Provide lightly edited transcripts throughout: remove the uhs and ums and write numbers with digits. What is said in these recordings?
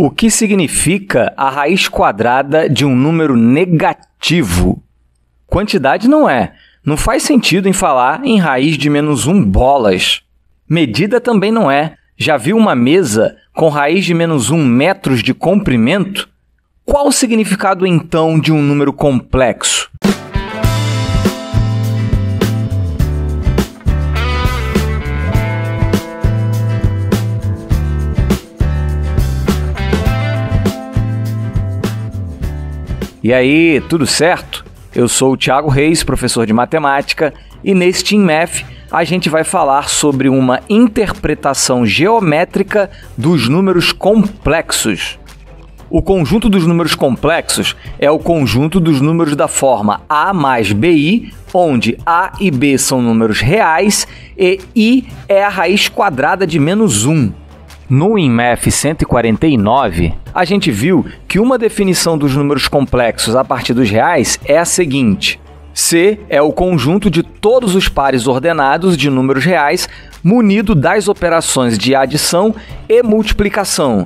O que significa a raiz quadrada de um número negativo? Quantidade não é. Não faz sentido em falar em raiz de -1 bolas. Medida também não é. Já viu uma mesa com raiz de -1 metros de comprimento? Qual o significado, então, de um número complexo? E aí, tudo certo? Eu sou o Thiago Reis, professor de matemática, e nesse Team Math a gente vai falar sobre uma interpretação geométrica dos números complexos. O conjunto dos números complexos é o conjunto dos números da forma A mais BI, onde A e B são números reais e I é a raiz quadrada de -1. No InMath 149, a gente viu que uma definição dos números complexos a partir dos reais é a seguinte: C é o conjunto de todos os pares ordenados de números reais munido das operações de adição e multiplicação.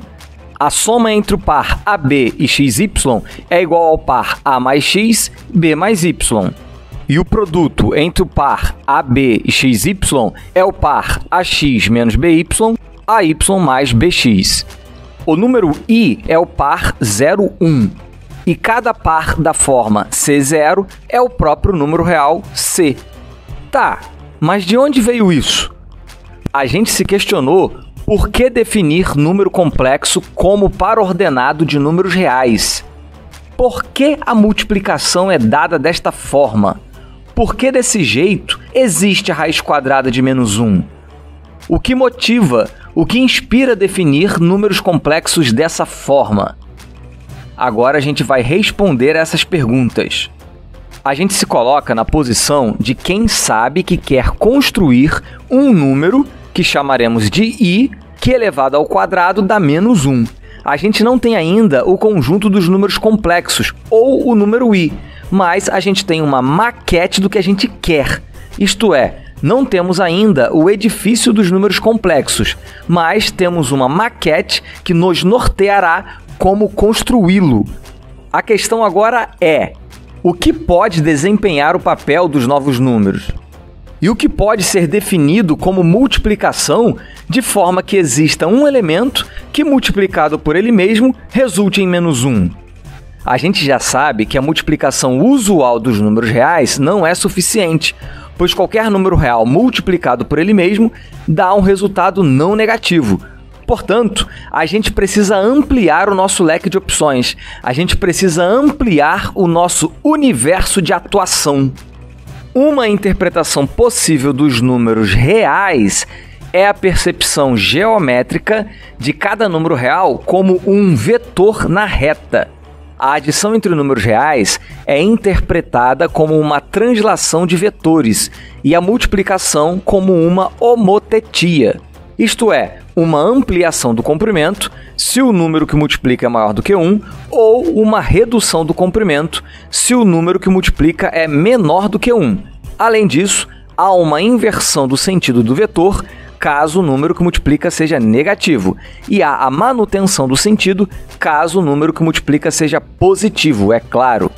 A soma entre o par AB e XY é igual ao par A mais X, B mais Y. E o produto entre o par AB e XY é o par AX menos BY, AY mais BX. O número I é o par 0, 1. E cada par da forma C0 é o próprio número real C. Tá, mas de onde veio isso? A gente se questionou por que definir número complexo como par ordenado de números reais. Por que a multiplicação é dada desta forma? Por que desse jeito existe a raiz quadrada de -1? O que motiva, o que inspira definir números complexos dessa forma? Agora a gente vai responder essas perguntas. A gente se coloca na posição de quem sabe que quer construir um número que chamaremos de I, que elevado ao quadrado dá -1. A gente não tem ainda o conjunto dos números complexos, ou o número I, mas a gente tem uma maquete do que a gente quer. Isto é, não temos ainda o edifício dos números complexos, mas temos uma maquete que nos norteará como construí-lo. A questão agora é: o que pode desempenhar o papel dos novos números? E o que pode ser definido como multiplicação de forma que exista um elemento que, multiplicado por ele mesmo, resulte em -1? A gente já sabe que a multiplicação usual dos números reais não é suficiente, pois qualquer número real multiplicado por ele mesmo dá um resultado não negativo. Portanto, a gente precisa ampliar o nosso leque de opções, a gente precisa ampliar o nosso universo de atuação. Uma interpretação possível dos números reais é a percepção geométrica de cada número real como um vetor na reta. A adição entre números reais é interpretada como uma translação de vetores e a multiplicação como uma homotetia, isto é, uma ampliação do comprimento se o número que multiplica é maior do que 1 ou uma redução do comprimento se o número que multiplica é menor do que 1. Além disso, há uma inversão do sentido do vetor caso o número que multiplica seja negativo, e há a manutenção do sentido caso o número que multiplica seja positivo, é claro.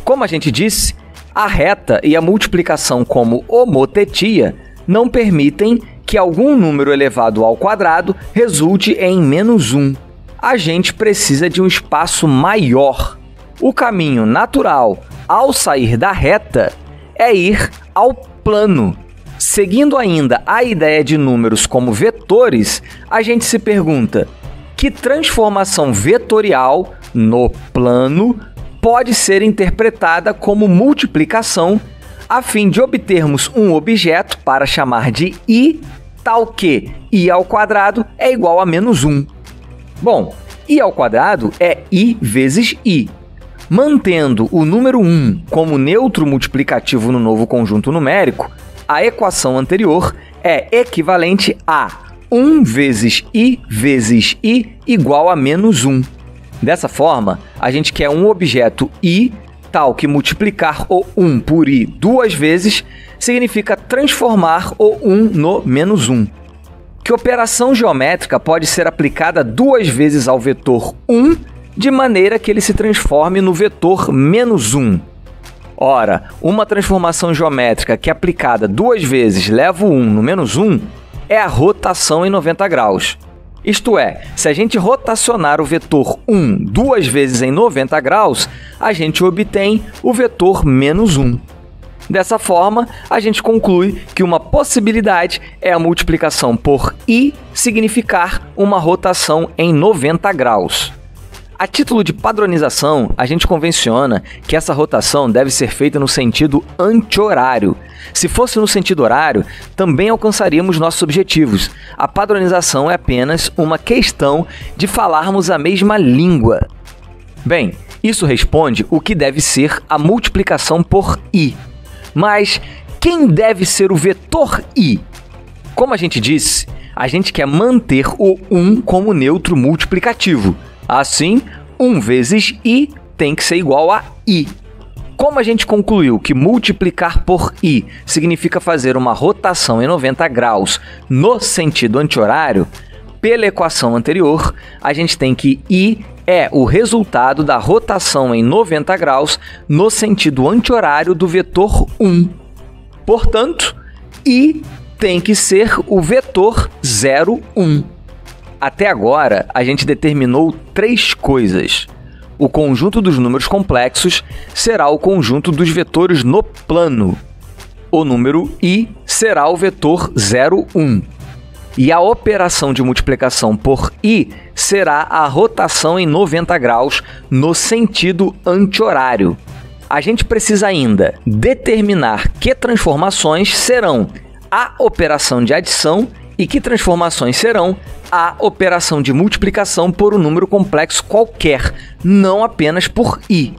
Como a gente disse, a reta e a multiplicação como homotetia não permitem que algum número elevado ao quadrado resulte em -1. A gente precisa de um espaço maior. O caminho natural ao sair da reta é ir ao plano. Seguindo ainda a ideia de números como vetores, a gente se pergunta: que transformação vetorial no plano pode ser interpretada como multiplicação a fim de obtermos um objeto para chamar de I, tal que I ao quadrado é igual a -1? Bom, I ao quadrado é I vezes I. Mantendo o número 1 como neutro multiplicativo no novo conjunto numérico, a equação anterior é equivalente a 1 vezes I igual a -1. Dessa forma, a gente quer um objeto I tal que multiplicar o 1 por I 2 vezes significa transformar o 1 no -1. que operação geométrica pode ser aplicada 2 vezes ao vetor 1, de maneira que ele se transforme no vetor -1. Ora, uma transformação geométrica que aplicada 2 vezes leva o 1 no -1 é a rotação em 90 graus. Isto é, se a gente rotacionar o vetor 1 2 vezes em 90 graus, a gente obtém o vetor -1. Dessa forma, a gente conclui que uma possibilidade é a multiplicação por i significar uma rotação em 90 graus. A título de padronização, a gente convenciona que essa rotação deve ser feita no sentido anti-horário. Se fosse no sentido horário, também alcançaríamos nossos objetivos. A padronização é apenas uma questão de falarmos a mesma língua. Bem, isso responde o que deve ser a multiplicação por i. Mas quem deve ser o vetor i? Como a gente disse, a gente quer manter o 1 como neutro multiplicativo. Assim, 1 vezes i tem que ser igual a i. Como a gente concluiu que multiplicar por i significa fazer uma rotação em 90 graus no sentido anti-horário, pela equação anterior, a gente tem que i é o resultado da rotação em 90 graus no sentido anti-horário do vetor 1. Portanto, i tem que ser o vetor 0, 1. Até agora, a gente determinou 3 coisas. O conjunto dos números complexos será o conjunto dos vetores no plano. O número i será o vetor 0, 1. E a operação de multiplicação por i será a rotação em 90 graus no sentido anti-horário. A gente precisa ainda determinar que transformações serão a operação de adição e que transformações serão a operação de multiplicação por um número complexo qualquer, não apenas por i.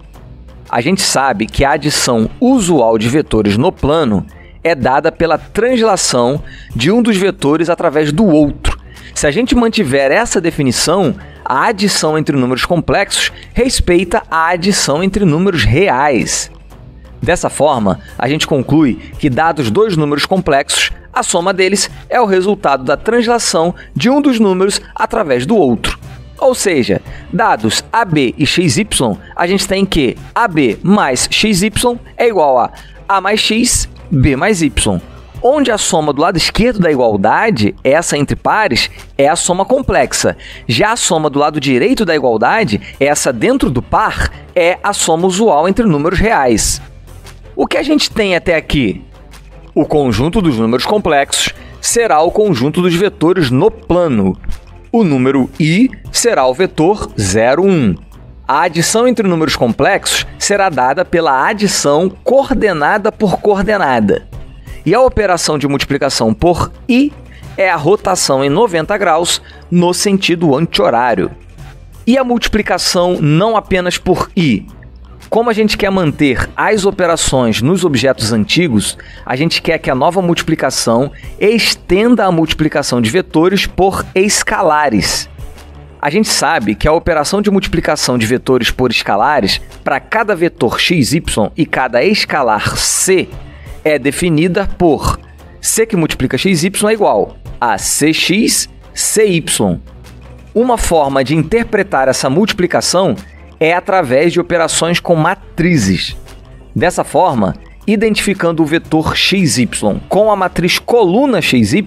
A gente sabe que a adição usual de vetores no plano é dada pela translação de um dos vetores através do outro. Se a gente mantiver essa definição, a adição entre números complexos respeita a adição entre números reais. Dessa forma, a gente conclui que, dados 2 números complexos, a soma deles é o resultado da translação de um dos números através do outro. Ou seja, dados AB e XY, a gente tem que AB mais XY é igual a A mais X, B mais Y. Onde a soma do lado esquerdo da igualdade, essa entre pares, é a soma complexa. Já a soma do lado direito da igualdade, essa dentro do par, é a soma usual entre números reais. O que a gente tem até aqui? O conjunto dos números complexos será o conjunto dos vetores no plano. O número i será o vetor 0, 1. A adição entre números complexos será dada pela adição coordenada por coordenada. E a operação de multiplicação por i é a rotação em 90 graus no sentido anti-horário. E a multiplicação não apenas por i. Como a gente quer manter as operações nos objetos antigos, a gente quer que a nova multiplicação estenda a multiplicação de vetores por escalares. A gente sabe que a operação de multiplicação de vetores por escalares para cada vetor xy e cada escalar c é definida por c que multiplica xy é igual a cx, cy. Uma forma de interpretar essa multiplicação é através de operações com matrizes. Dessa forma, identificando o vetor xy com a matriz coluna xy,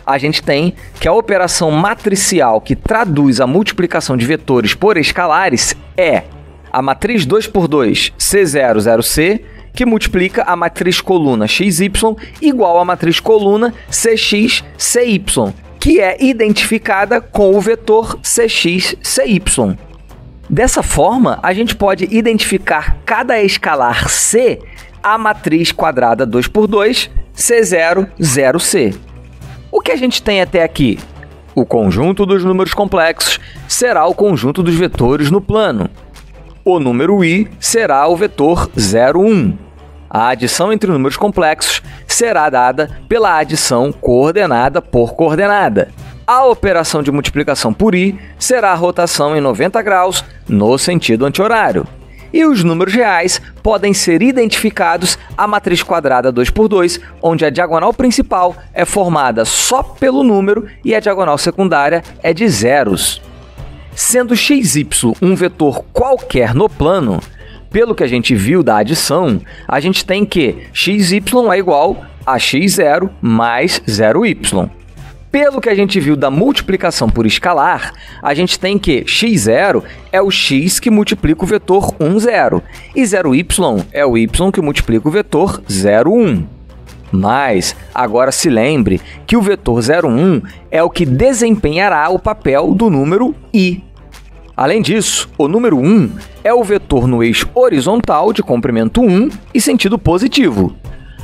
a gente tem que a operação matricial que traduz a multiplicação de vetores por escalares é a matriz 2 por 2 C0, 0C, que multiplica a matriz coluna xy igual à matriz coluna cx, cy, que é identificada com o vetor cx, cy. Dessa forma, a gente pode identificar cada escalar C a matriz quadrada 2 por 2, C0, 0C. O que a gente tem até aqui? O conjunto dos números complexos será o conjunto dos vetores no plano. O número i será o vetor 0, 1. A adição entre números complexos será dada pela adição coordenada por coordenada. A operação de multiplicação por i será a rotação em 90 graus no sentido anti-horário. E os números reais podem ser identificados a matriz quadrada 2×2, onde a diagonal principal é formada só pelo número e a diagonal secundária é de zeros. Sendo xy um vetor qualquer no plano, pelo que a gente viu da adição, a gente tem que xy é igual a x0 mais 0y. Pelo que a gente viu da multiplicação por escalar, a gente tem que x0 é o x que multiplica o vetor 1, 0, e 0y é o y que multiplica o vetor 0, 1. Mas, agora se lembre que o vetor 0, 1 é o que desempenhará o papel do número i. Além disso, o número 1 é o vetor no eixo horizontal de comprimento 1 e sentido positivo.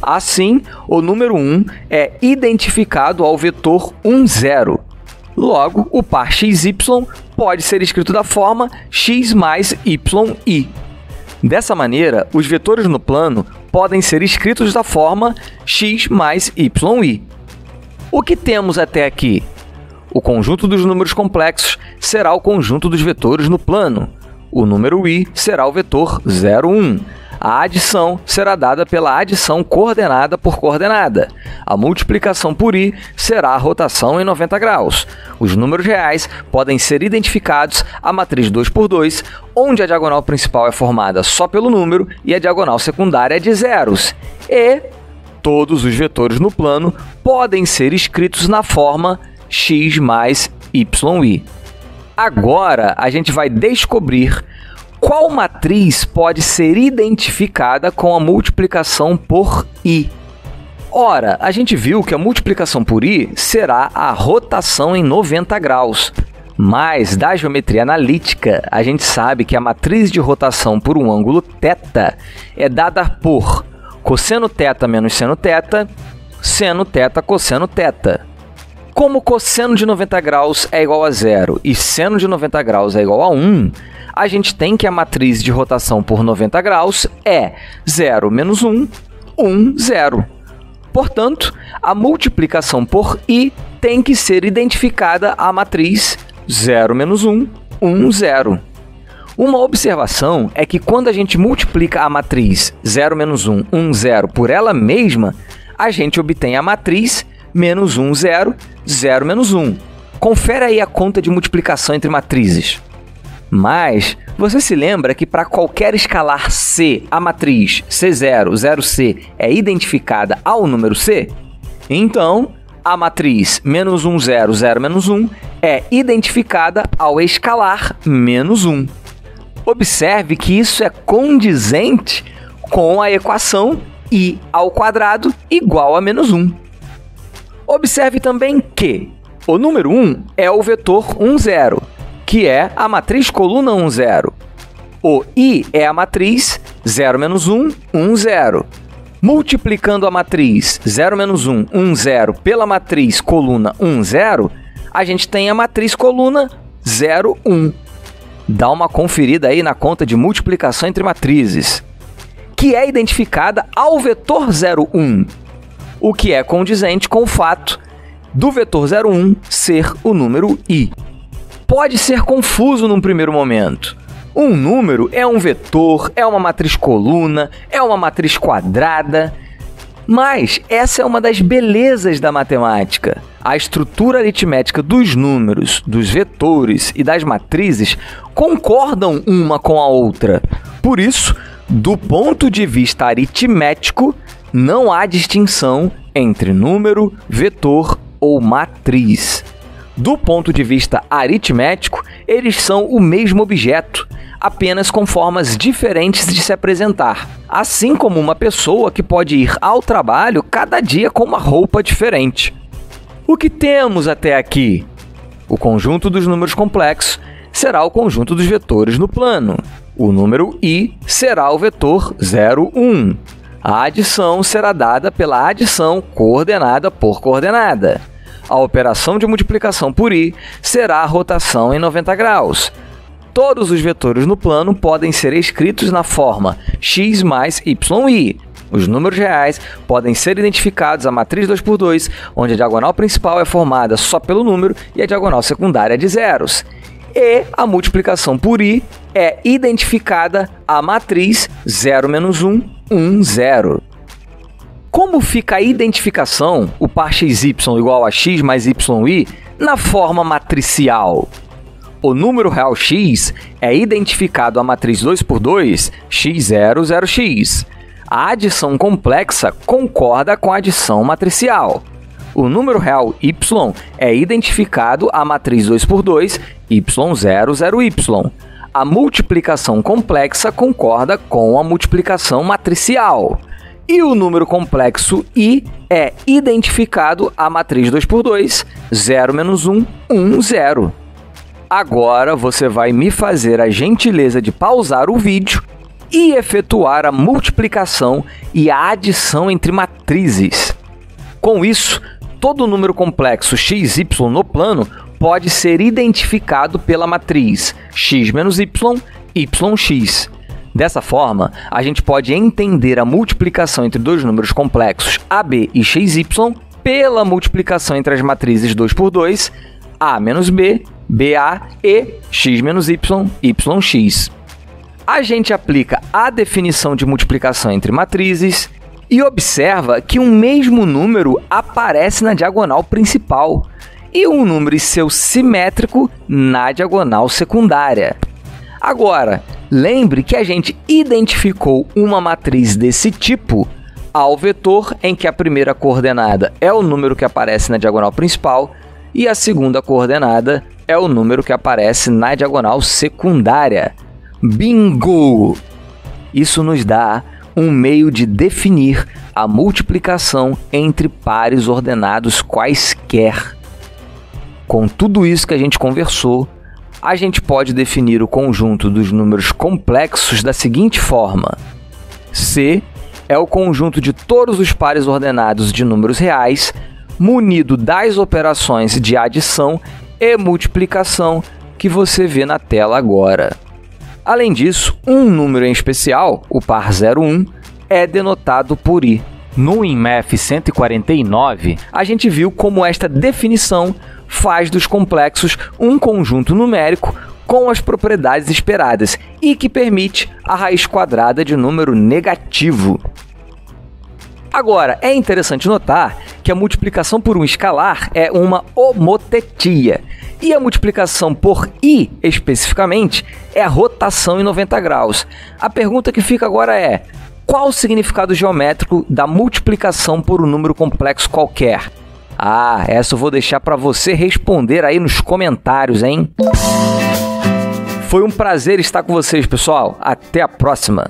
Assim, o número 1 é identificado ao vetor 1, 0. Logo, o par xy pode ser escrito da forma x mais yi. Dessa maneira, os vetores no plano podem ser escritos da forma x mais yi. O que temos até aqui? O conjunto dos números complexos será o conjunto dos vetores no plano. O número i será o vetor 0, 1. A adição será dada pela adição coordenada por coordenada. A multiplicação por i será a rotação em 90 graus. Os números reais podem ser identificados a matriz 2×2, onde a diagonal principal é formada só pelo número e a diagonal secundária é de zeros. E todos os vetores no plano podem ser escritos na forma x mais yi. Agora, a gente vai descobrir qual matriz pode ser identificada com a multiplicação por i. Ora, a gente viu que a multiplicação por i será a rotação em 90 graus. Mas, da geometria analítica, a gente sabe que a matriz de rotação por um ângulo θ é dada por cosseno θ menos seno θ, seno θ cosseno θ. Como cosseno de 90 graus é igual a 0 e seno de 90 graus é igual a 1, a gente tem que a matriz de rotação por 90 graus é 0 menos 1, 1, 0. Portanto, a multiplicação por i tem que ser identificada a matriz 0 menos 1, 1, 0. Uma observação é que quando a gente multiplica a matriz 0 menos 1, 1, 0 por ela mesma, a gente obtém a matriz menos 1, 0, 0 menos 1. Confere aí a conta de multiplicação entre matrizes. Mas você se lembra que para qualquer escalar C, a matriz C0, 0C é identificada ao número C? Então, a matriz menos 1, 0, 0, menos 1 é identificada ao escalar menos 1. Observe que isso é condizente com a equação i ao quadrado igual a menos 1. Observe também que o número 1 é o vetor 1, 0, que é a matriz coluna 1, 0. O i é a matriz 0 menos 1, 1, 0. Multiplicando a matriz 0 menos 1, 1, 0 pela matriz coluna 1, 0, a gente tem a matriz coluna 0, 1. Dá uma conferida aí na conta de multiplicação entre matrizes, que é identificada ao vetor 0, 1. O que é condizente com o fato do vetor 0, 1 ser o número i. Pode ser confuso num primeiro momento. Um número é um vetor, é uma matriz coluna, é uma matriz quadrada. Mas essa é uma das belezas da matemática. A estrutura aritmética dos números, dos vetores e das matrizes concordam uma com a outra. Por isso, do ponto de vista aritmético, não há distinção entre número, vetor ou matriz. Do ponto de vista aritmético, eles são o mesmo objeto, apenas com formas diferentes de se apresentar, assim como uma pessoa que pode ir ao trabalho cada dia com uma roupa diferente. O que temos até aqui? O conjunto dos números complexos será o conjunto dos vetores no plano. O número i será o vetor 0, 1. A adição será dada pela adição coordenada por coordenada. A operação de multiplicação por i será a rotação em 90 graus. Todos os vetores no plano podem ser escritos na forma x mais yi. Os números reais podem ser identificados a matriz 2×2, onde a diagonal principal é formada só pelo número e a diagonal secundária de zeros. E a multiplicação por i é identificada a matriz 0 menos 1, 1, 0. Como fica a identificação, o par xy igual a x mais yi, na forma matricial? O número real x é identificado a matriz 2 por 2, x0, 0x. A adição complexa concorda com a adição matricial. O número real y é identificado a matriz 2 por 2, y0, 0y. A multiplicação complexa concorda com a multiplicação matricial. E o número complexo i é identificado a matriz 2 por 2, 0 menos 1, 1, 0. Agora você vai me fazer a gentileza de pausar o vídeo e efetuar a multiplicação e a adição entre matrizes. Com isso, todo número complexo xy no plano pode ser identificado pela matriz x menos y, yx. Dessa forma, a gente pode entender a multiplicação entre dois números complexos AB e XY pela multiplicação entre as matrizes 2 por 2, A menos B, BA e X menos Y, YX. A gente aplica a definição de multiplicação entre matrizes e observa que um mesmo número aparece na diagonal principal e um número seu simétrico na diagonal secundária. Agora, lembre que a gente identificou uma matriz desse tipo ao vetor em que a primeira coordenada é o número que aparece na diagonal principal e a segunda coordenada é o número que aparece na diagonal secundária. Bingo! Isso nos dá um meio de definir a multiplicação entre pares ordenados quaisquer. Com tudo isso que a gente conversou, a gente pode definir o conjunto dos números complexos da seguinte forma: C é o conjunto de todos os pares ordenados de números reais, munido das operações de adição e multiplicação que você vê na tela agora. Além disso, um número em especial, o par 01, é denotado por i. No INMEF 149, a gente viu como esta definição faz dos complexos um conjunto numérico com as propriedades esperadas e que permite a raiz quadrada de número negativo. Agora, é interessante notar que a multiplicação por um escalar é uma homotetia e a multiplicação por i, especificamente, é a rotação em 90 graus. A pergunta que fica agora é: qual o significado geométrico da multiplicação por um número complexo qualquer? Ah, essa eu vou deixar para você responder aí nos comentários, hein? Foi um prazer estar com vocês, pessoal. Até a próxima!